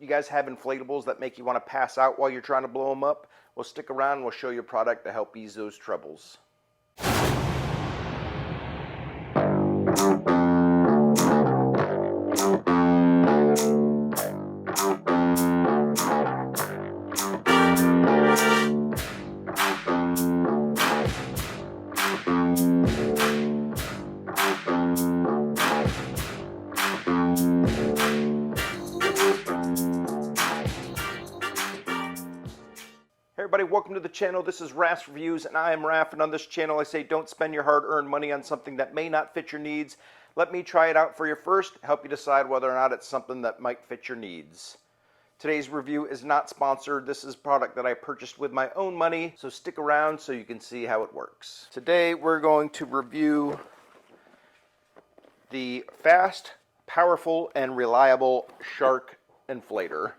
You guys have inflatables that make you want to pass out while you're trying to blow them up? Well, stick around and we'll show you a product to help ease those troubles. Hey everybody, welcome to the channel. This is Raff's Reviews and I am Raff, and on this channel I say don't spend your hard-earned money on something that may not fit your needs. Let me try it out for you first, help you decide whether or not it's something that might fit your needs. Today's review is not sponsored. This is a product that I purchased with my own money, so stick around so you can see how it works. Today we're going to review the fast, powerful, and reliable Shark inflator.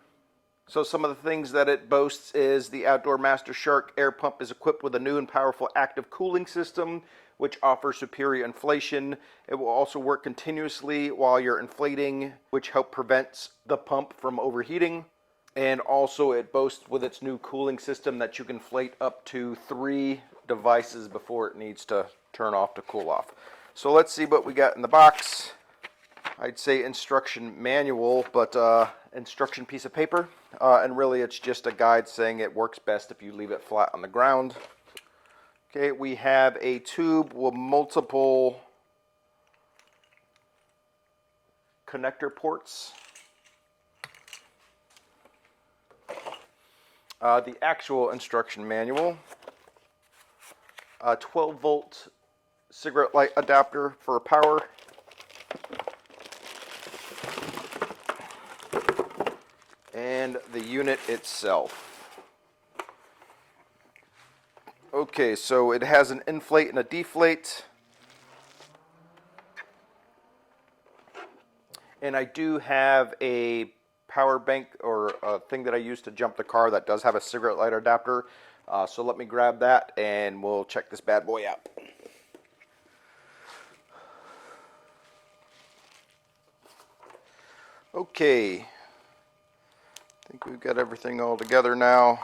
So some of the things that it boasts is the Outdoor Master Shark air pump is equipped with a new and powerful active cooling system, which offers superior inflation. It will also work continuously while you're inflating, which help prevents the pump from overheating. And also it boasts with its new cooling system that you can inflate up to 3 devices before it needs to turn off to cool off. So let's see what we got in the box. I'd say instruction manual, but instruction piece of paper. And really it's just a guide saying it works best if you leave it flat on the ground. Okay, we have a tube with multiple connector ports. The actual instruction manual. 12-volt cigarette light adapter for power. And the unit itself. Okay, so it has an inflate and a deflate. And I do have a power bank or a thing that I use to jump the car that does have a cigarette lighter adapter. So let me grab that and we'll check this bad boy out. Okay, I think we've got everything all together now.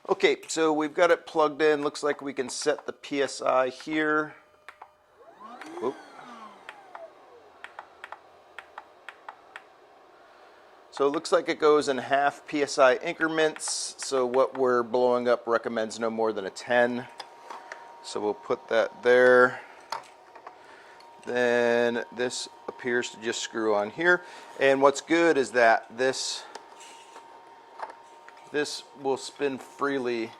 Okay, so we've got it plugged in. Looks like we can set the PSI here. Oop. So it looks like it goes in half PSI increments. So what we're blowing up recommends no more than a 10. So we'll put that there. Then this appears to just screw on here. And what's good is that this will spin freely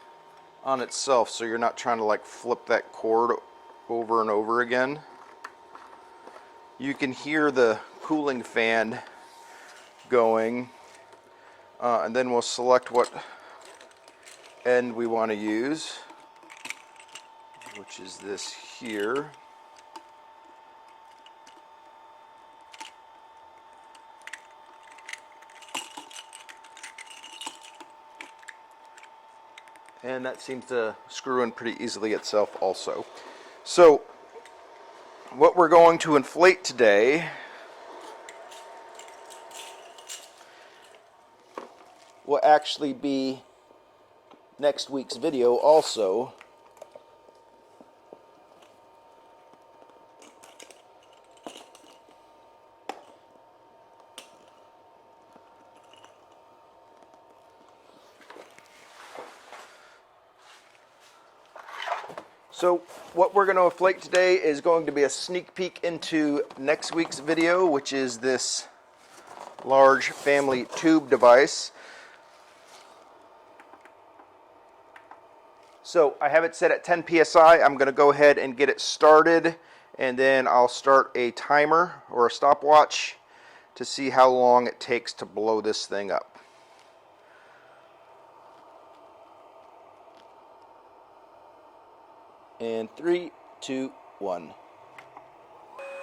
on itself, so you're not trying to like flip that cord over and over again. You can hear the cooling fan going, and then we'll select what end we want to use, which is this here. And that seems to screw in pretty easily itself also. So what we're going to inflate today will actually be next week's video also. So what we're going to inflate today is going to be a sneak peek into next week's video, which is this large family tube device. So I have it set at 10 psi. I'm going to go ahead and get it started, and then I'll start a timer or a stopwatch to see how long it takes to blow this thing up. And 3, 2, 1.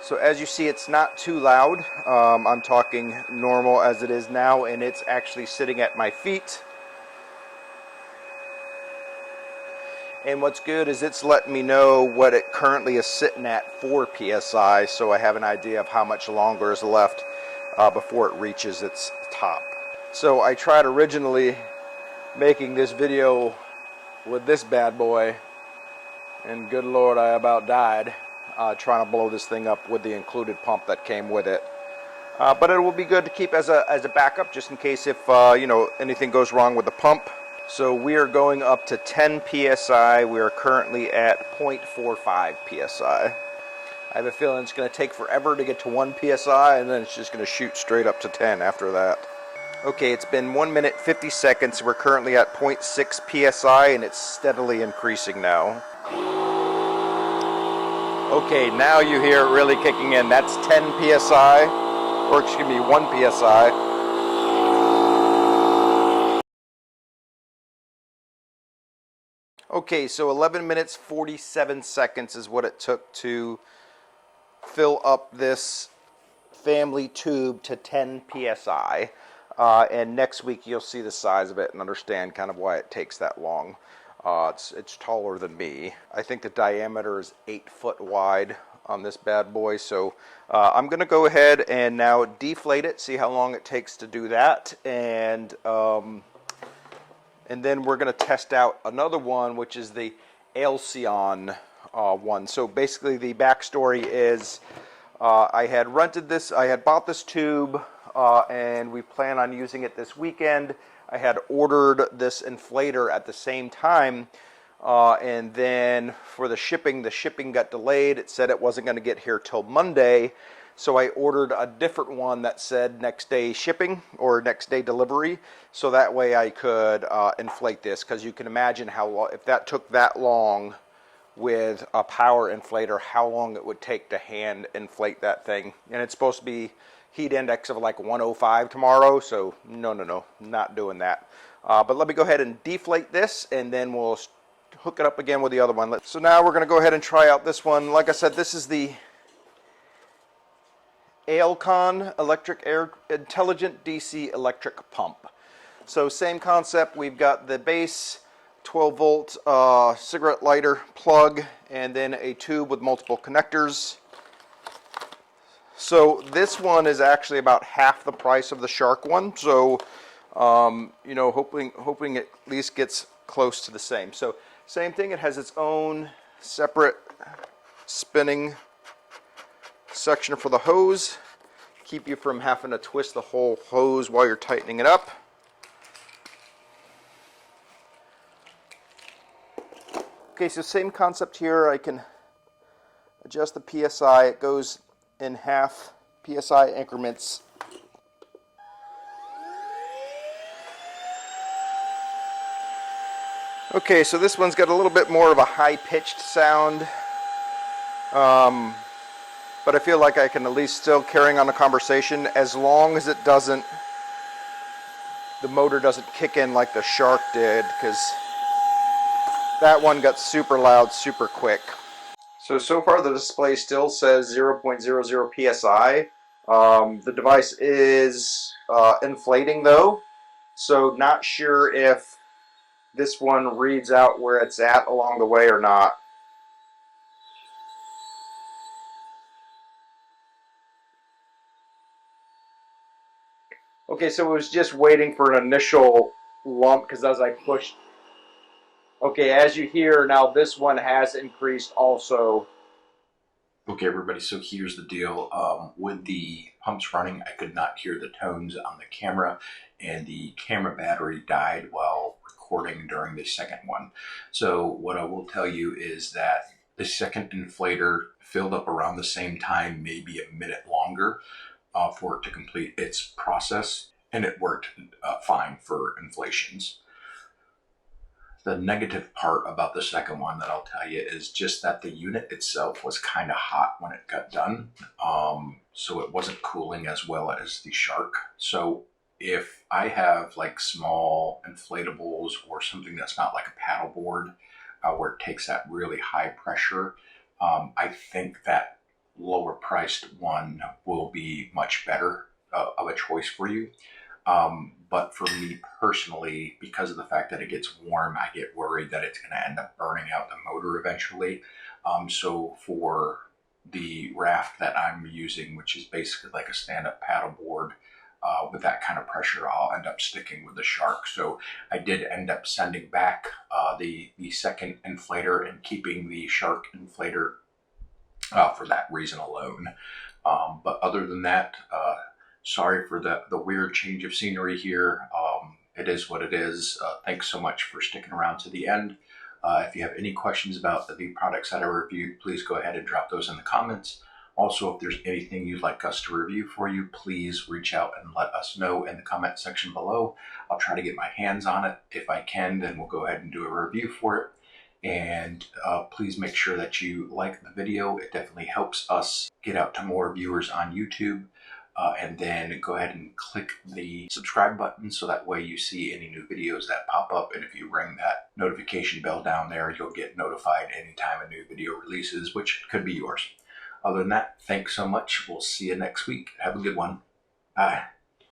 So as you see, it's not too loud. I'm talking normal as it is now, and it's actually sitting at my feet. And what's good is it's letting me know what it currently is sitting at for PSI, so I have an idea of how much longer is left before it reaches its top. So I tried originally making this video with this bad boy, and good Lord, I about died trying to blow this thing up with the included pump that came with it. But it will be good to keep as a backup, just in case if you know, anything goes wrong with the pump. So we are going up to 10 psi. We are currently at 0.45 psi. I have a feeling it's going to take forever to get to 1 psi, and then it's just going to shoot straight up to 10 after that. Okay, it's been 1 minute 50 seconds. We're currently at 0.6 psi, and it's steadily increasing now. Okay, now you hear it really kicking in. That's 10 psi, or excuse me, 1 psi. Okay, so 11 minutes 47 seconds is what it took to fill up this family tube to 10 psi. And next week you'll see the size of it and understand kind of why it takes that long. It's taller than me. I think the diameter is 8 foot wide on this bad boy. So I'm going to go ahead and now deflate it, see how long it takes to do that. And then we're going to test out another one, which is the Alcyon one. So basically the backstory is I had bought this tube and we plan on using it this weekend. I had ordered this inflator at the same time, and then for the shipping got delayed. It said it wasn't going to get here till Monday. So I ordered a different one that said next day shipping or next day delivery, so that way I could inflate this, because you can imagine how long, if that took that long with a power inflator, how long it would take to hand inflate that thing. And it's supposed to be heat index of like 105 tomorrow, so no, not doing that. But let me go ahead and deflate this, and then we'll hook it up again with the other one. So now we're going to go ahead and try out this one. Like I said, this is the Alcyon Intelligent DC Electric Pump. So same concept. We've got the base 12 volt cigarette lighter plug, and then a tube with multiple connectors. So this one is actually about half the price of the Shark one. So you know, hoping it at least gets close to the same. So same thing. It has its own separate spinning section for the hose, keep you from having to twist the whole hose while you're tightening it up. Okay, so same concept here. I can adjust the PSI. It goes in half PSI increments. Okay, so this one's got a little bit more of a high-pitched sound. But I feel like I can at least still carrying on a conversation, as long as the motor doesn't kick in like the Shark did, because that one got super loud super quick. So far the display still says 0.00 psi. The device is inflating though, so not sure if this one reads out where it's at along the way or not. Okay, so it was just waiting for an initial lump, because as I pushed. Okay, as you hear now, this one has increased also. Okay, everybody, so here's the deal. With the pumps running, I could not hear the tones on the camera, and the camera battery died while recording during the second one. So what I will tell you is that the second inflator filled up around the same time, maybe a minute longer, for it to complete its process, and it worked fine for inflations. The negative part about the second one that I'll tell you is just that the unit itself was kind of hot when it got done. So it wasn't cooling as well as the Shark. So if I have like small inflatables or something that's not like a paddleboard, where it takes that really high pressure, I think that lower priced one will be much better of a choice for you. But for me personally, because of the fact that it gets warm, I get worried that it's going to end up burning out the motor eventually. So for the raft that I'm using, which is basically like a stand-up paddleboard, with that kind of pressure, I'll end up sticking with the Shark. So I did end up sending back the second inflator and keeping the Shark inflator for that reason alone. But other than that, sorry for the weird change of scenery here. It is what it is. Thanks so much for sticking around to the end. If you have any questions about the new products that I reviewed, please go ahead and drop those in the comments. Also, if there's anything you'd like us to review for you, please reach out and let us know in the comment section below. I'll try to get my hands on it. If I can, then we'll go ahead and do a review for it. And please make sure that you like the video. It definitely helps us get out to more viewers on YouTube. And then go ahead and click the subscribe button so that way you see any new videos that pop up. And if you ring that notification bell down there, you'll get notified anytime a new video releases, which could be yours. Other than that, thanks so much. We'll see you next week. Have a good one. Bye.